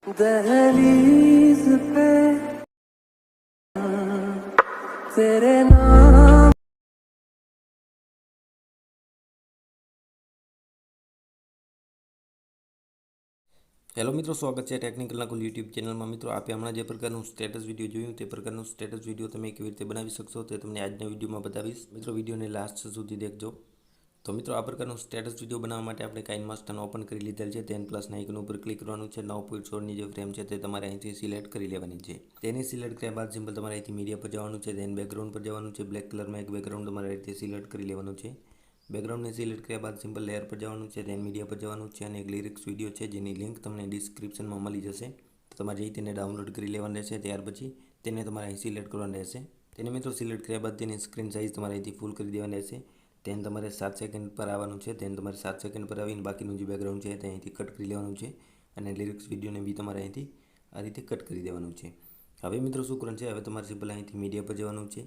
दहलीज पे तेरे नाम। હેલો મિત્રો, સ્વાગત છે ટેકનિકલના કુલ યુટ્યુબ ચેનલમાં. મિત્રો, આપે હમણાં જે પ્રકારનું સ્ટેટસ વિડીયો જોયું તે પ્રકારનું સ્ટેટસ વિડીયો તમે કેવી રીતે બનાવી શકશો તે તમને આજના વિડીયોમાં બતાવીશ. મિત્રો, વિડીયોને લાસ્ટ સુધી દેખજો. તો મિત્રો, આ પ્રકારનું સ્ટેટસ વિડીયો બનાવવા માટે આપણે કાઇનમાસ્ટરને ઓપન કરી લીધેલ છે. 10+ આઇકન ઉપર ક્લિક કરવાનું છે. 9.16ની જે ફ્રેમ છે તે તમારે અહીંથી સિલેક્ટ કરી લેવાની છે. તેને સિલેક્ટ કર્યા બાદ સિમ્પલ તમારે અહીંથી મીડિયા પર જવાનું છે. દેન બેકગ્રાઉન્ડ પર જવાનું છે. બ્લેક કલરમાં એક બેકગ્રાઉન્ડ તમારે રીતે સિલેક્ટ કરી લેવાનું છે. બેકગ્રાઉન્ડને સિલેક્ટ કર્યા બાદ સિમ્પલ લેયર પર જવાનું છે. દેન મીડિયા પર જવાનું છે અને એક લિરિક્સ વિડીયો છે જેની લિંક તમને ડિસ્ક્રિપ્શનમાં મળી જશે. તો તમારે જઈ તેને ડાઉનલોડ કરી લેવાનું રહેશે. ત્યાર પછી તેને તમારે અહીં સિલેક્ટ કરવાનું રહેશે. તેને મિત્રો સિલેક્ટ કર્યા બાદ તેની સ્ક્રીન સાઇઝ તમારે અહીંથી ફૂલ કરી દેવાની રહેશે. તેને તમારે 7 સેકન્ડ પર આવવાનું છે. તેને તમારે 7 સેકન્ડ પર આવીને બાકીનું જે બેકગ્રાઉન્ડ છે તે અહીંથી કટ કરી લેવાનું છે અને લિરિક્સ વિડીયોને બી તમારે અહીંથી આ રીતે કટ કરી દેવાનું છે. હવે મિત્રો શું કરવાનું છે, હવે તમારે સિમ્પલ અહીંથી મીડિયા પર જવાનું છે.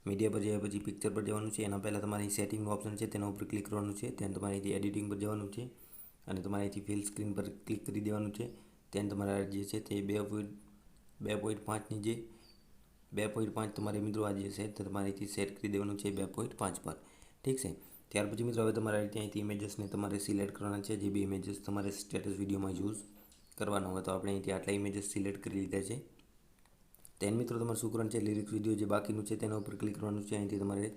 મીડિયા પર જયા પછી પિક્ચર પર જવાનું છે. એના પહેલાં તમારે અહીં સેટિંગનું ઓપ્શન છે તેના ઉપર ક્લિક કરવાનું છે. તેને તમારે અહીંથી એડિટિંગ પર જવાનું છે અને તમારે અહીંથી ફિલ સ્ક્રીન પર ક્લિક કરી દેવાનું છે. તેને તમારા જે છે તે 2.5ની જે 2.5 તમારે મિત્રો આ જે છે તે તમારે અહીંથી સેટ કરી દેવાનું છે 2.5 પર. ઠીક છે. ત્યાર પછી મિત્રો હવે તમારે અહીંથી ઇમેજીસને તમારે સિલેક્ટ કરવાના છે. જે બી ઇમેજીસ તમારે સ્ટેટસ વિડીયોમાં યુઝ કરવાનો હોય તો આપણે અહીંથી આટલા ઇમેજીસ સિલેક્ટ કરી લીધા છે. તેન મિત્રો તમારે શું કરવાનું છે, લિરિક્સ વિડીયો જે બાકીનું છે તેના ઉપર ક્લિક કરવાનું છે. અહીંથી તમારે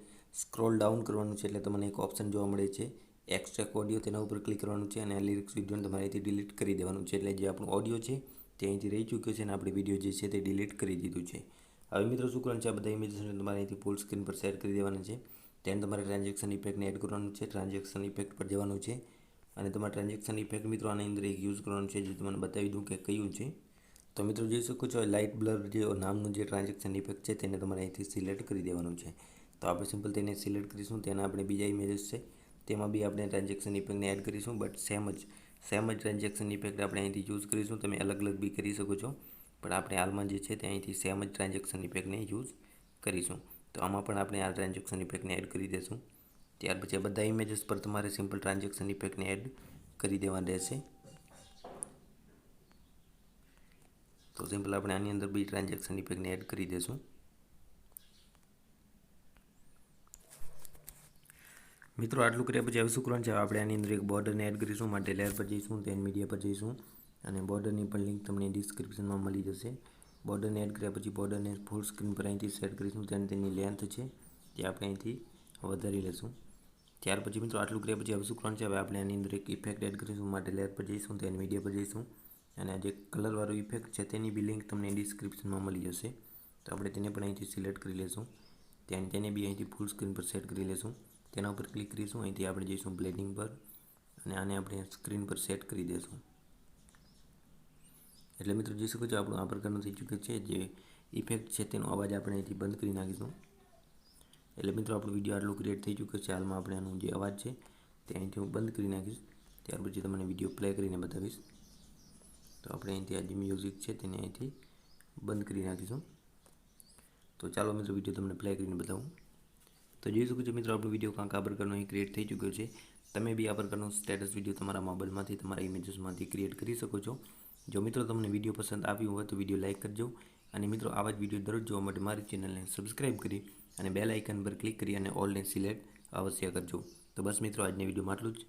સ્ક્રોલ ડાઉન કરવાનું છે એટલે તમને એક ઓપ્શન જોવા મળે છે એક્સ્ટ્રેક્ટ ઓડિયો. તેના ઉપર ક્લિક કરવાનું છે અને લિરિક્સ વિડીયોને તમારે અહીંથી ડિલીટ કરી દેવાનું છે. એટલે જે આપણું ઓડિયો છે તે અહીંથી રહી ચૂક્યો છે અને આપણે વિડીયો જે છે તે ડિલીટ કરી દીધું છે. હવે મિત્રો શું કરવાનું છે, આ બધા ઇમેજીસને તમારે અહીંથી ફૂલ સ્ક્રીન પર શેર કરી દેવાના છે. તેને તમારે ટ્રાન્ઝેક્શન ઇફેક્ટને એડ કરવાનું છે. ટ્રાન્ઝેક્શન ઇફેક્ટ પર જવાનું છે અને તમારે ટ્રાન્ઝેક્શન ઇફેક્ટ મિત્રો આની અંદર એક યુઝ કરવાનું છે જે તમને બતાવી દઉં કે કયું છે. તો મિત્રો જોઈ શકો છો લાઇટ બ્લર જે નામનું જે ટ્રાન્ઝેક્શન ઇફેક્ટ છે તેને તમારે અહીંથી સિલેક્ટ કરી દેવાનું છે. તો આપણે સિમ્પલ તેને સિલેક્ટ કરીશું. તેના આપણે બીજા ઇમેજીસ છે તેમાં બી આપણે ટ્રાન્ઝેક્શન ઇફેક્ટને એડ કરીશું. બટ સેમ જ ટ્રાન્ઝેક્શન ઇફેક્ટ આપણે અહીંથી યુઝ કરીશું. તમે અલગ અલગ બી કરી શકો છો પણ આપણે હાલમાં જે છે તે અહીંથી સેમ જ ટ્રાન્ઝેક્શન ઇફેક્ટને યુઝ કરીશું. તો આમાં પણ આપણે આ ટ્રાન્ઝેક્શન ઇફેક્ટને એડ કરી દઈશું. ત્યાર પછી આ બધા ઇમેજીસ પર તમારે સિમ્પલ ટ્રાન્ઝેક્શન ઇફેક્ટને એડ કરી દેવાનું રહેશે. તો સિમ્પલ આપણે આની અંદર બી ટ્રાન્ઝેક્શન ઇફેક્ટને એડ કરી દઈશું. મિત્રો આટલું કર્યા પછી હવે શું કરવાનું છે, આપણે આની અંદર એક બોર્ડરને એડ કરીશું. માટે લેયર પર જઈશું, તેને મીડિયા પર જઈશું અને બોર્ડરની પણ લિંક તમને ડિસ્ક્રિપ્શનમાં મળી જશે. બોર્ડરને એડ કર્યા પછી બોર્ડરને ફૂલ સ્ક્રીન પર અહીંથી સેટ કરીશું. તેની લેન્થ છે તે આપણે અહીંથી વધારી લઈશું. ત્યાર પછી મિત્રો આટલું કર્યા પછી હવે શું કરવાનું છે, હવે આપણે આની અંદર એક ઇફેક્ટ એડ કરીશું. માટે લેયર પર જઈશું, તેને મીડિયા પર જઈશું અને આ જે કલરવાળું ઇફેક્ટ છે તેની બી લિંક તમને ડિસ્ક્રિપ્શનમાં મળી જશે. તો આપણે તેને પણ અહીંથી સિલેક્ટ કરી લઈશું. તેને બી અહીંથી ફૂલ સ્ક્રીન પર સેટ કરી લઈશું. તેના ઉપર ક્લિક કરીશું. અહીંથી આપણે જઈશું બ્લેન્ડિંગ પર અને આને આપણે સ્ક્રીન પર સેટ કરી દઈશું. એટલે મિત્રો જોઈ શકો છો આપણું આ પ્રકારનું થઈ ચૂક્યું છે. જે ઇફેક્ટ છે તેનો અવાજ આપણે અહીંથી બંધ કરી નાખીશું. એટલે મિત્રો આપણો વિડીયો આટલું ક્રિએટ થઈ ચૂક્યો છે. હાલમાં આપણે આનો જે અવાજ છે તે અહીંથી હું બંધ કરી નાખીશ. ત્યાર પછી તમને વિડીયો પ્લે કરીને બતાવીશ. તો આપણે અહીંથી આ જે મ્યુઝિક છે તેને અહીંથી બંધ કરી નાખીશું. તો ચાલો મિત્રો વિડીયો તમને પ્લે કરીને બતાવું. તો જોઈ શકો છો મિત્રો આપણો વિડીયો કાંક આ પ્રકારનો અહીં ક્રિએટ થઈ ચૂક્યો છે. તમે બી આ પ્રકારનો સ્ટેટસ વિડીયો તમારા મોબાઈલમાંથી તમારા ઇમેજીસમાંથી ક્રિએટ કરી શકો છો. જો મિત્રો તમને વિડીયો પસંદ આવ્યો હોય તો વિડીયો લાઇક કરજો અને મિત્રો આવા જ વિડીયો દરરોજ જોવા માટે મારી ચેનલને સબસ્ક્રાઈબ કરી અને બેલ આઇકન પર ક્લિક કરી અને ઓલને સિલેક્ટ અવશ્ય કરજો. તો બસ મિત્રો આજના વિડીયોમાં આટલું જ.